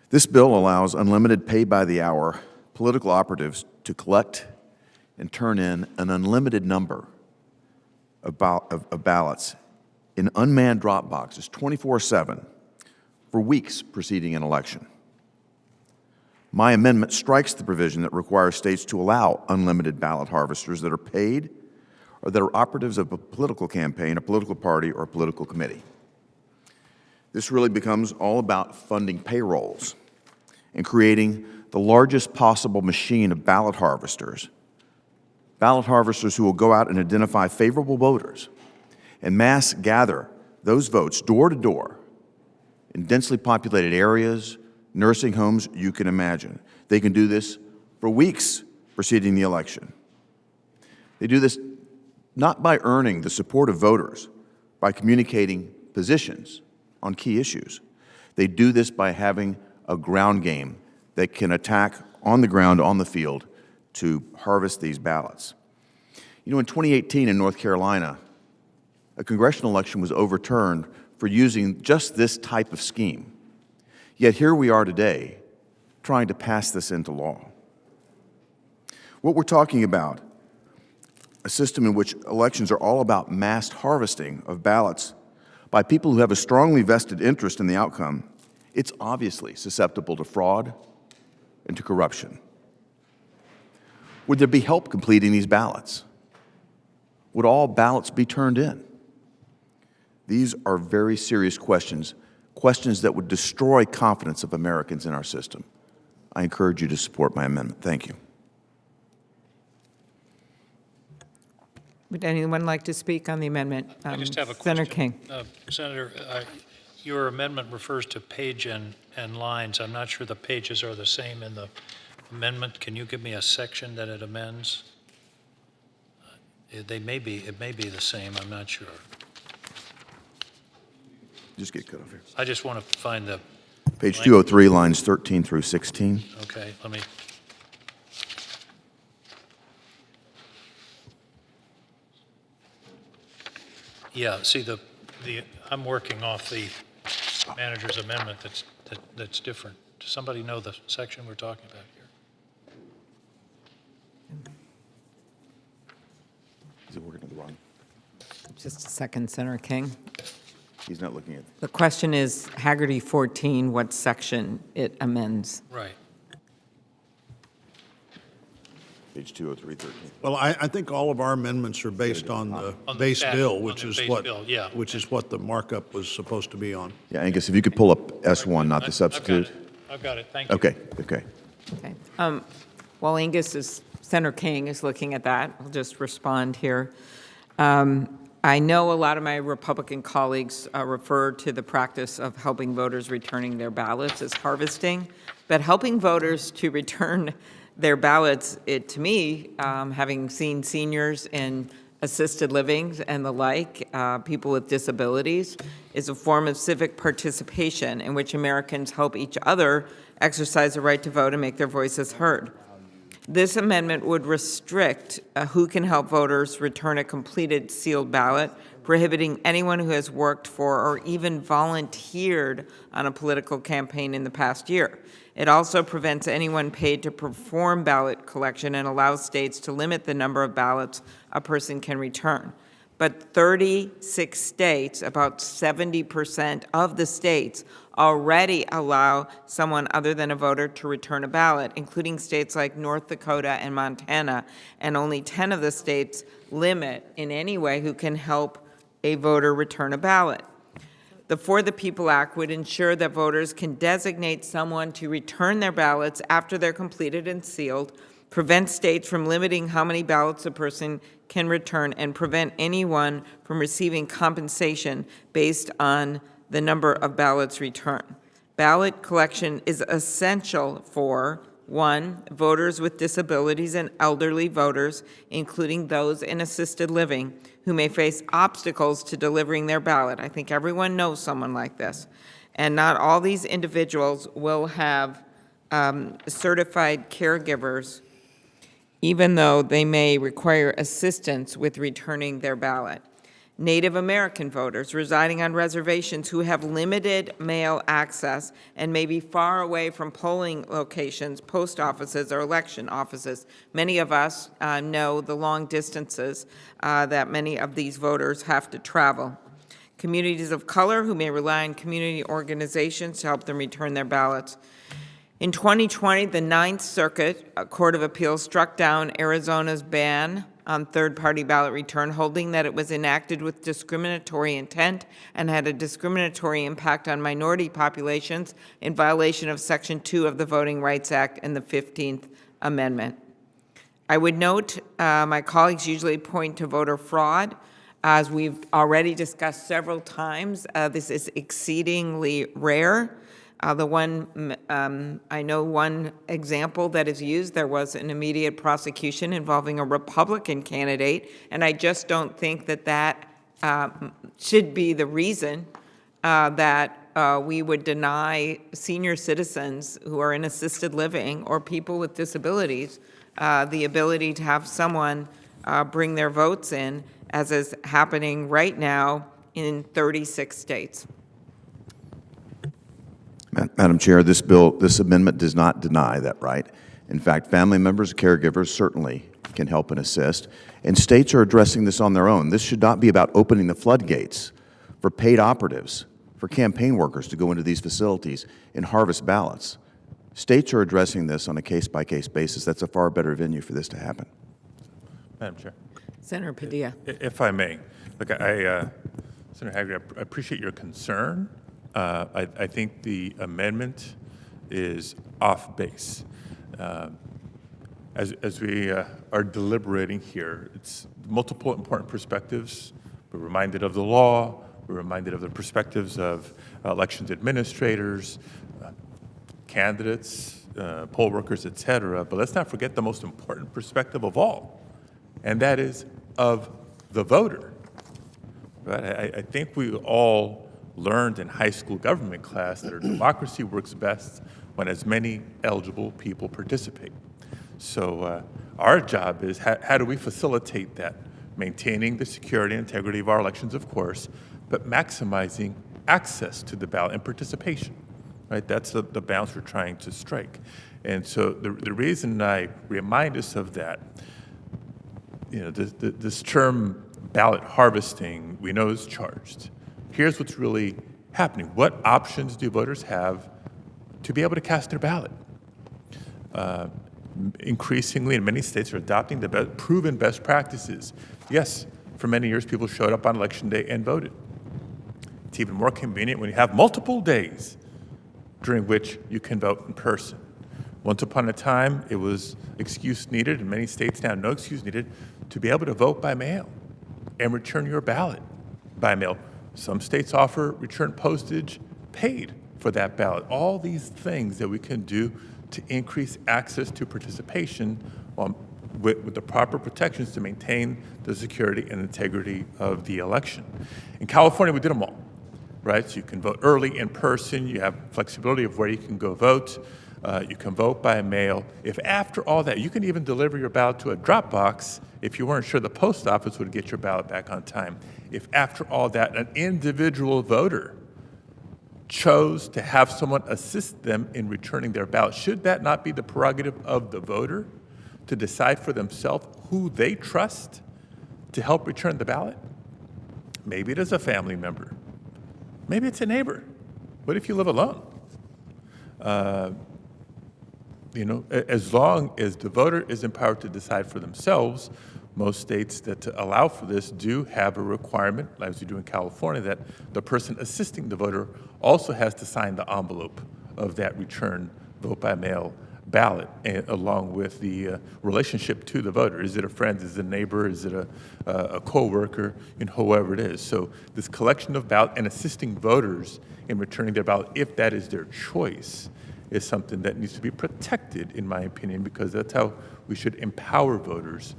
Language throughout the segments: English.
This bill allows unlimited pay-by-the-hour political operatives to collect and turn in an unlimited number of ballots in unmanned drop boxes 24/7 for weeks preceding an election. My amendment strikes the provision that requires states to allow unlimited ballot harvesters that are paid or that are operatives of a political campaign, a political party, or a political committee. This really becomes all about funding payrolls and creating the largest possible machine of ballot harvesters who will go out and identify favorable voters and mass gather those votes door to door in densely populated areas, nursing homes, you can imagine. They can do this for weeks preceding the election. They do this not by earning the support of voters, by communicating positions on key issues. They do this by having a ground game that can attack on the ground, on the field, to harvest these ballots. You know, in 2018 in North Carolina, a congressional election was overturned for using just this type of scheme. Yet here we are today trying to pass this into law. What we're talking about, a system in which elections are all about mass harvesting of ballots by people who have a strongly vested interest in the outcome, it's obviously susceptible to fraud and to corruption. Would there be help completing these ballots? Would all ballots be turned in? These are very serious questions, questions that would destroy confidence of Americans in our system. I encourage you to support my amendment. Thank you. Would anyone like to speak on the amendment? I just have a question. Senator King. Senator, your amendment refers to page and lines. I'm not sure the pages are the same in the amendment. Can you give me a section that it amends? It may be the same. I'm not sure. Just get cut off here. I just want to find the Page 203, lines 13 through 16. Okay, let me. Yeah, see I'm working off the manager's amendment that's different. Does somebody know the section we're talking about here? Is it working to the wrong? Just a second, Senator King. He's not looking at. The question is Hagerty 14, what section it amends? Right. Page 203, 13. Well, I think all of our amendments are based on the base bill, which is what the markup was supposed to be on. Yeah, Angus, if you could pull up S1, not the substitute. I've got it. Thank you. Okay. Okay. While Senator King is looking at that, I'll just respond here. I know a lot of my Republican colleagues refer to the practice of helping voters returning their ballots as harvesting, but helping voters to return their ballots, to me, having seen seniors in assisted livings and the like, people with disabilities, is a form of civic participation in which Americans help each other exercise the right to vote and make their voices heard. This amendment would restrict who can help voters return a completed sealed ballot, prohibiting anyone who has worked for or even volunteered on a political campaign in the past year. It also prevents anyone paid to perform ballot collection and allows states to limit the number of ballots a person can return. But 36 states, about 70% of the states, already allow someone other than a voter to return a ballot, including states like North Dakota and Montana, and only 10 of the states limit in any way who can help a voter return a ballot. The For the People Act would ensure that voters can designate someone to return their ballots after they're completed and sealed, prevent states from limiting how many ballots a person can return, and prevent anyone from receiving compensation based on the number of ballots returned. Ballot collection is essential for, 1, voters with disabilities and elderly voters, including those in assisted living, who may face obstacles to delivering their ballot. I think everyone knows someone like this. And not all these individuals will have certified caregivers, even though they may require assistance with returning their ballot. Native American voters residing on reservations who have limited mail access and may be far away from polling locations, post offices, or election offices. Many of us know the long distances that many of these voters have to travel. Communities of color who may rely on community organizations to help them return their ballots. In 2020, the Ninth Circuit Court of Appeals struck down Arizona's ban on third-party ballot return, holding that it was enacted with discriminatory intent and had a discriminatory impact on minority populations in violation of Section 2 of the Voting Rights Act and the 15th Amendment. I would note my colleagues usually point to voter fraud. As we've already discussed several times, this is exceedingly rare. I know one example that is used, there was an immediate prosecution involving a Republican candidate, and I just don't think that that should be the reason that we would deny senior citizens who are in assisted living or people with disabilities the ability to have someone bring their votes in, as is happening right now in 36 states. Madam Chair, this amendment does not deny that right. In fact, family members, caregivers certainly can help and assist, and states are addressing this on their own. This should not be about opening the floodgates for paid operatives, for campaign workers to go into these facilities and harvest ballots. States are addressing this on a case-by-case basis. That's a far better venue for this to happen. Madam Chair. Senator Padilla. If I may, look, Senator Hagerty, I appreciate your concern. I think the amendment is off base. As we are deliberating here, it's multiple important perspectives. We're reminded of the law. We're reminded of the perspectives of elections administrators, candidates, poll workers, et cetera. But let's not forget the most important perspective of all, and that is of the voter. Right? I think we all learned in high school government class that our democracy works best when as many eligible people participate. So our job is how do we facilitate that? Maintaining the security and integrity of our elections, of course, but maximizing access to the ballot and participation, right? That's the balance we're trying to strike. And so the reason I remind us of that, you know, this term ballot harvesting, we know is charged. Here's what's really happening. What options do voters have to be able to cast their ballot? Increasingly, in many states, are adopting the proven best practices. Yes, for many years, people showed up on election day and voted. It's even more convenient when you have multiple days during which you can vote in person. Once upon a time, it was excuse needed, in many states now, no excuse needed, to be able to vote by mail and return your ballot by mail. Some states offer return postage paid for that ballot. All these things that we can do to increase access to participation with the proper protections to maintain the security and integrity of the election. In California, we did them all, right? So you can vote early in person. You have flexibility of where you can go vote. You can vote by mail. If after all that, you can even deliver your ballot to a drop box if you weren't sure the post office would get your ballot back on time. If after all that, an individual voter chose to have someone assist them in returning their ballot, should that not be the prerogative of the voter to decide for themselves who they trust to help return the ballot? Maybe it is a family member. Maybe it's a neighbor. What if you live alone? You know, as long as the voter is empowered to decide for themselves, most states that allow for this do have a requirement, as we do in California, that the person assisting the voter also has to sign the envelope of that return vote by mail ballot, along with the relationship to the voter. Is it a friend? Is it a neighbor? Is it a co-worker? And whoever it is. So this collection of ballot and assisting voters in returning their ballot, if that is their choice, is something that needs to be protected, in my opinion, because that's how we should empower voters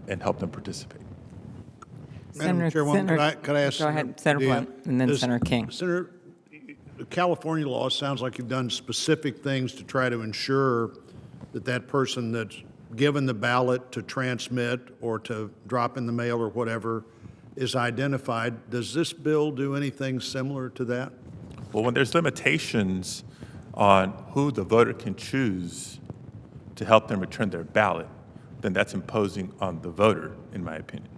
and help them participate. Madam Chairwoman, could I ask? Go ahead, Senator Blunt, and then Senator King. Senator, the California law sounds like you've done specific things to try to ensure that that person that's given the ballot to transmit or to drop in the mail or whatever is identified. Does this bill do anything similar to that? Well, when there's limitations on who the voter can choose to help them return their ballot, then that's imposing on the voter, in my opinion.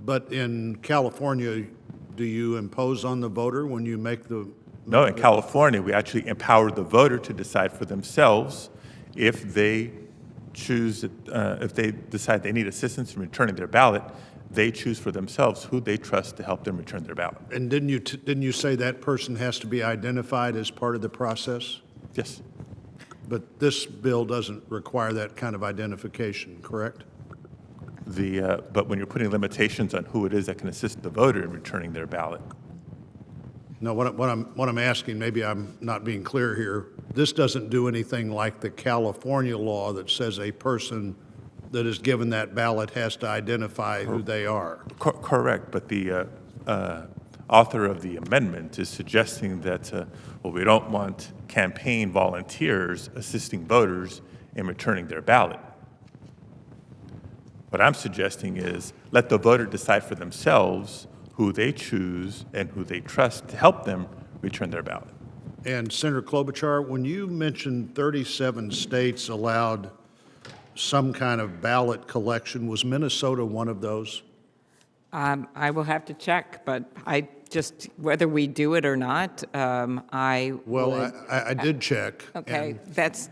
But in California, do you impose on the voter when you make the? No, in California, we actually empower the voter to decide for themselves if they choose, if they decide they need assistance in returning their ballot, they choose for themselves who they trust to help them return their ballot. And didn't you say that person has to be identified as part of the process? Yes. But this bill doesn't require that kind of identification, correct? But when you're putting limitations on who it is that can assist the voter in returning their ballot. No, what I'm asking, maybe I'm not being clear here, this doesn't do anything like the California law that says a person that is given that ballot has to identify who they are. Correct, but the author of the amendment is suggesting that, well, we don't want campaign volunteers assisting voters in returning their ballot. What I'm suggesting is let the voter decide for themselves who they choose and who they trust to help them return their ballot. And Senator Klobuchar, when you mentioned 37 states allowed some kind of ballot collection, was Minnesota one of those? I will have to check, but I just, whether we do it or not, I Well, would- I did check. Okay, and that's,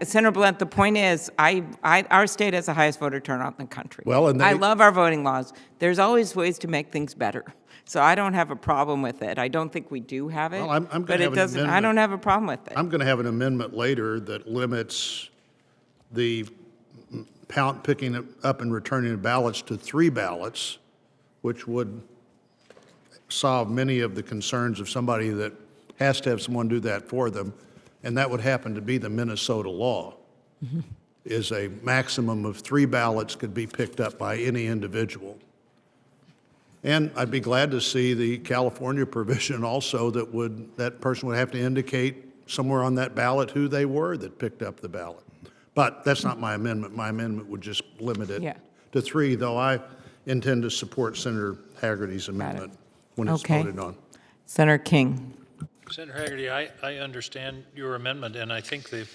Senator Blunt, the point is, our state has the highest voter turnout in the country. Well, and I they- love our voting laws. There's always ways to make things better. So I don't have a problem with it. I don't think we do have it. Well, I'm gonna but have it an doesn't, I amendment. don't have a problem with it. I'm going to have an amendment later that limits the picking up and returning of ballots to 3 ballots, which would solve many of the concerns of somebody that has to have someone do that for them. And that would happen to be the Minnesota law, is a maximum of 3 ballots could be picked up by any individual. And I'd be glad to see the California provision also that person would have to indicate somewhere on that ballot who they were that picked up the ballot. But that's not my amendment. My amendment would just limit it Yeah. to 3, though I intend to support Senator Hagerty's amendment when it's Okay. voted on. Senator King. Senator Hagerty, I understand your amendment, and I think the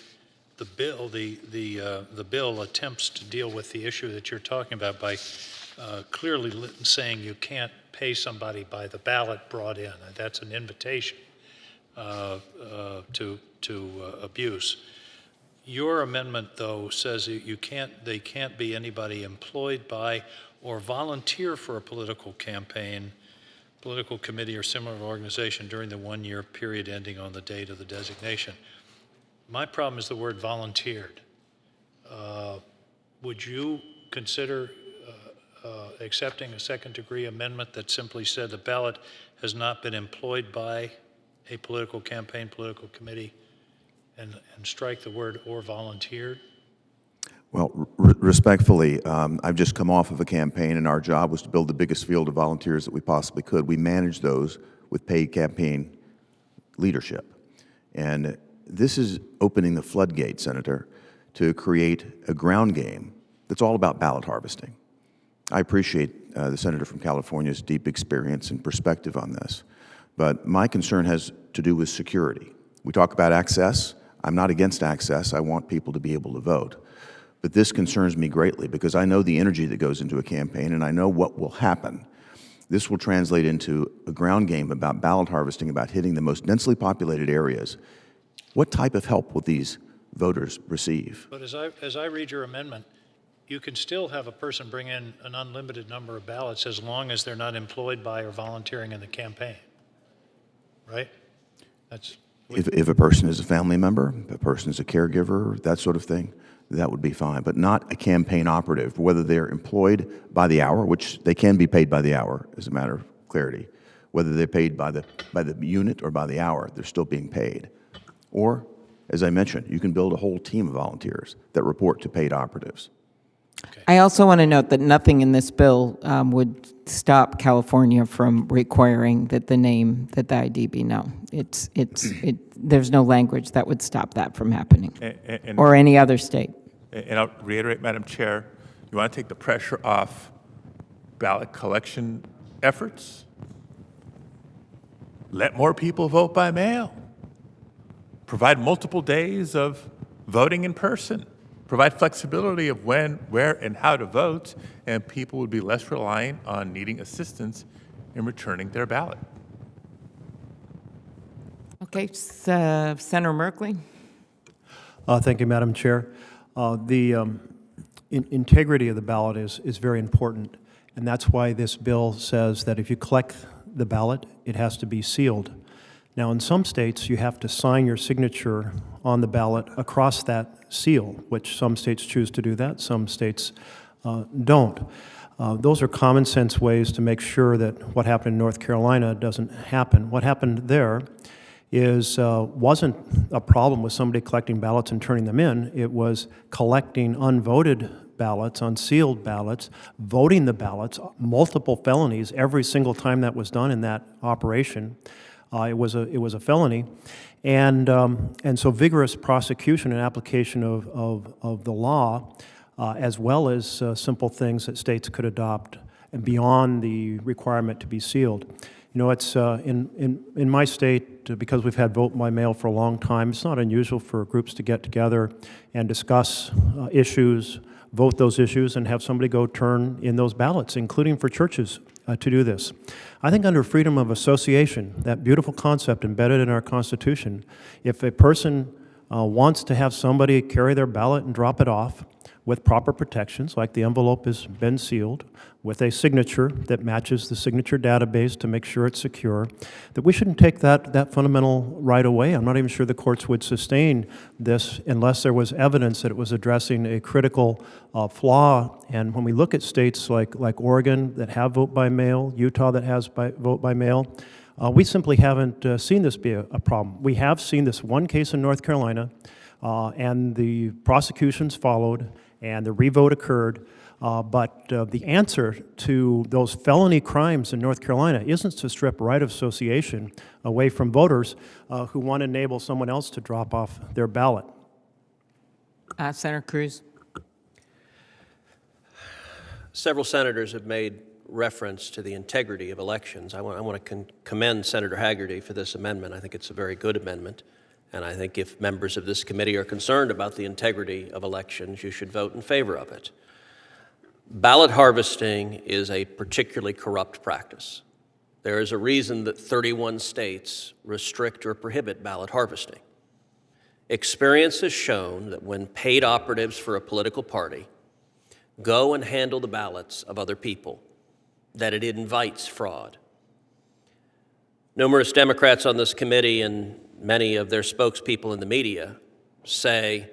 bill attempts to deal with the issue that you're talking about by clearly saying you can't pay somebody by the ballot brought in. That's an invitation to abuse. Your amendment, though, says they can't be anybody employed by or volunteer for a political campaign, political committee, or similar organization during the 1-year period ending on the date of the designation. My problem is the word volunteered. Would you consider accepting a second-degree amendment that simply said the ballot has not been employed by a political campaign, political committee, and strike the word "or volunteered"? Well, respectfully, I've just come off of a campaign, and our job was to build the biggest field of volunteers that we possibly could. We managed those with paid campaign leadership. And this is opening the floodgate, Senator, to create a ground game that's all about ballot harvesting. I appreciate the senator from California's deep experience and perspective on this, but my concern has to do with security. We talk about access. I'm not against access. I want people to be able to vote. But this concerns me greatly because I know the energy that goes into a campaign, and I know what will happen. This will translate into a ground game about ballot harvesting, about hitting the most densely populated areas. What type of help will these voters receive? But as I read your amendment, you can still have a person bring in an unlimited number of ballots as long as they're not employed by or volunteering in the campaign, right? That's If a person is a family member, if a person is a caregiver, that sort of thing, that would be fine, but not a campaign operative, whether they're employed by the hour, which they can be paid by the hour as a matter of clarity, whether they're paid by the unit or by the hour, they're still being paid. Or, as I mentioned, you can build a whole team of volunteers that report to paid operatives. I also want to note that nothing in this bill would stop California from requiring that the ID be known. There's no language that would stop that from happening, or any other state. And I'll reiterate, Madam Chair, you want to take the pressure off ballot collection efforts. Let more people vote by mail. Provide multiple days of voting in person. Provide flexibility of when, where, and how to vote, and people would be less reliant on needing assistance in returning their ballot. Okay, Senator Merkley. Thank you, Madam Chair. The integrity of the ballot is very important, and that's why this bill says that if you collect the ballot, it has to be sealed. Now, in some states, you have to sign your signature on the ballot across that seal, which some states choose to do that, some states don't. Those are common sense ways to make sure that what happened in North Carolina doesn't happen. What happened there wasn't a problem with somebody collecting ballots and turning them in. It was collecting unvoted ballots, unsealed ballots, voting the ballots, multiple felonies every single time that was done in that operation. It was a felony, and so vigorous prosecution and application of the law, as well as simple things that states could adopt beyond the requirement to be sealed. You know, it's in my state, because we've had vote by mail for a long time, it's not unusual for groups to get together and discuss issues, vote those issues, and have somebody go turn in those ballots, including for churches to do this. I think under freedom of association, that beautiful concept embedded in our Constitution, if a person wants to have somebody carry their ballot and drop it off with proper protections, like the envelope has been sealed, with a signature that matches the signature database to make sure it's secure, that we shouldn't take that fundamental right away. I'm not even sure the courts would sustain this unless there was evidence that it was addressing a critical flaw. And when we look at states like Oregon that have vote by mail, Utah that has vote by mail, we simply haven't seen this be a problem. We have seen this one case in North Carolina, and the prosecutions followed, and the revote occurred. But the answer to those felony crimes in North Carolina isn't to strip right of association away from voters who want to enable someone else to drop off their ballot. Senator Cruz. Several senators have made reference to the integrity of elections. I want to commend Senator Hagerty for this amendment. I think it's a very good amendment. And I think if members of this committee are concerned about the integrity of elections, you should vote in favor of it. Ballot harvesting is a particularly corrupt practice. There is a reason that 31 states restrict or prohibit ballot harvesting. Experience has shown that when paid operatives for a political party go and handle the ballots of other people, that it invites fraud. Numerous Democrats on this committee and many of their spokespeople in the media say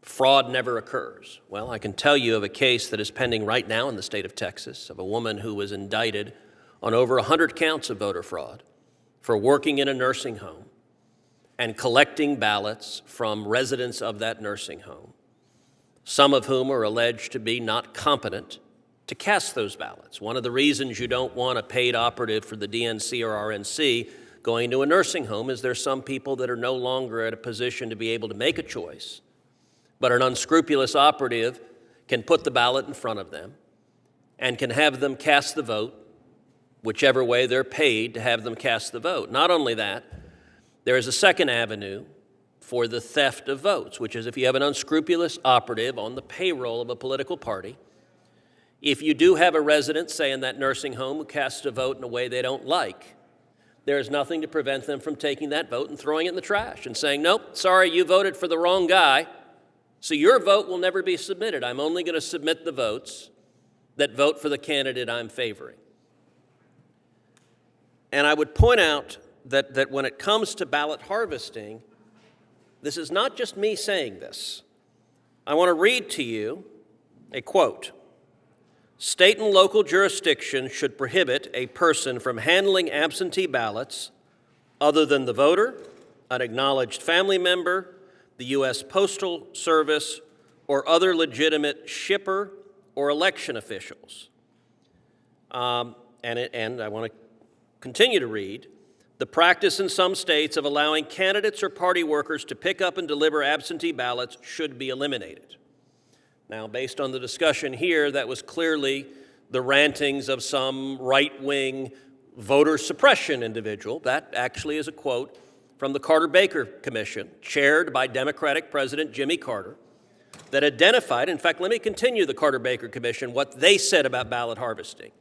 fraud never occurs. Well, I can tell you of a case that is pending right now in the state of Texas of a woman who was indicted on over 100 counts of voter fraud for working in a nursing home and collecting ballots from residents of that nursing home, some of whom are alleged to be not competent to cast those ballots. One of the reasons you don't want a paid operative for the DNC or RNC going to a nursing home is there's some people that are no longer at a position to be able to make a choice, but an unscrupulous operative can put the ballot in front of them and can have them cast the vote whichever way they're paid to have them cast the vote. Not only that, there is a second avenue for the theft of votes, which is if you have an unscrupulous operative on the payroll of a political party, if you do have a resident, say in that nursing home, who casts a vote in a way they don't like, there is nothing to prevent them from taking that vote and throwing it in the trash and saying, nope, sorry, you voted for the wrong guy, so your vote will never be submitted. I'm only going to submit the votes that vote for the candidate I'm favoring. And I would point out that when it comes to ballot harvesting, this is not just me saying this. I want to read to you a quote. State and local jurisdictions should prohibit a person from handling absentee ballots other than the voter, an acknowledged family member, the U.S. Postal Service, or other legitimate shipper or election officials. And I want to continue to read. The practice in some states of allowing candidates or party workers to pick up and deliver absentee ballots should be eliminated. Now, based on the discussion here, that was clearly the rantings of some right-wing voter suppression individual. That actually is a quote from the Carter-Baker Commission, chaired by Democratic President Jimmy Carter, that identified, in fact, let me continue the Carter-Baker Commission, what they said about ballot harvesting.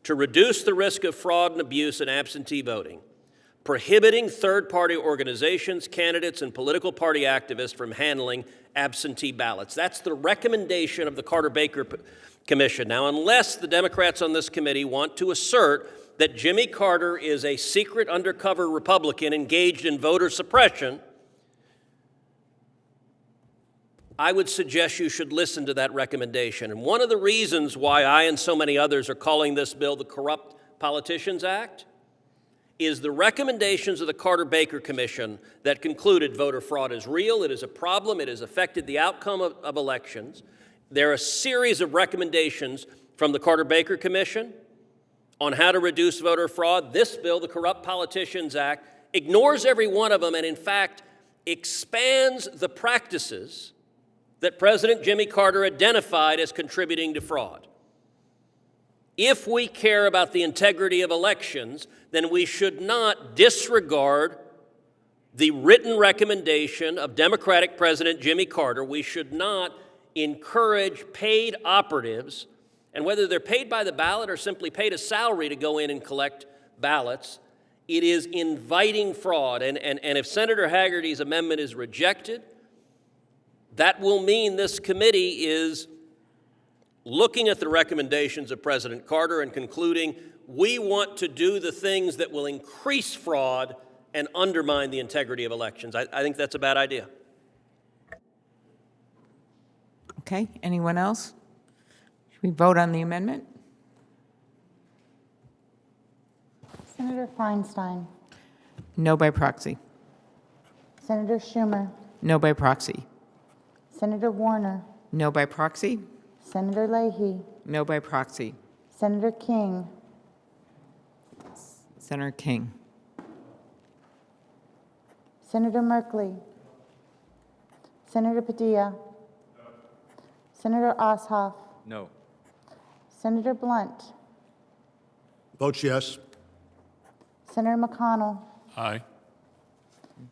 To reduce the risk of fraud and abuse in absentee voting, prohibiting third-party organizations, candidates, and political party activists from handling absentee ballots. That's the recommendation of the Carter-Baker Commission. Now, unless the Democrats on this committee want to assert that Jimmy Carter is a secret undercover Republican engaged in voter suppression, I would suggest you should listen to that recommendation. And one of the reasons why I and so many others are calling this bill the Corrupt Politicians Act is the recommendations of the Carter-Baker Commission that concluded voter fraud is real, it is a problem, it has affected the outcome of elections. There are a series of recommendations from the Carter-Baker Commission on how to reduce voter fraud. This bill, the Corrupt Politicians Act, ignores every one of them and, in fact, expands the practices that President Jimmy Carter identified as contributing to fraud. If we care about the integrity of elections, then we should not disregard the written recommendation of Democratic President Jimmy Carter. We should not encourage paid operatives, and whether they're paid by the ballot or simply paid a salary to go in and collect ballots, it is inviting fraud. And if Senator Hagerty's amendment is rejected, that will mean this committee is looking at the recommendations of President Carter and concluding we want to do the things that will increase fraud and undermine the integrity of elections. I think that's a bad idea. Okay, anyone else? Should we vote on the amendment? Senator Feinstein. No by proxy. Senator Schumer. No by proxy. Senator Warner. No by proxy. Senator Leahy. No by proxy. Senator King. Senator King. Senator Merkley. Senator Padilla. Senator Oshoff. No. Senator Blunt. Votes yes. Senator McConnell. Aye.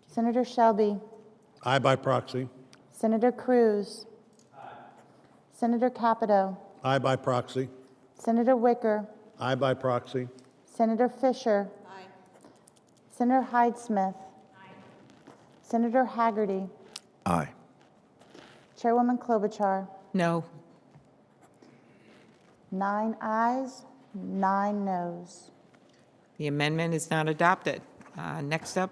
Senator Shelby. Aye by proxy. Senator Cruz. Senator Capito. Aye by proxy. Senator Wicker. Aye by proxy. Senator Fisher. Senator Hyde-Smith. Senator Hagerty. Aye. Chairwoman Klobuchar. No. 9 ayes, 9 noes. The amendment is not adopted. Next up,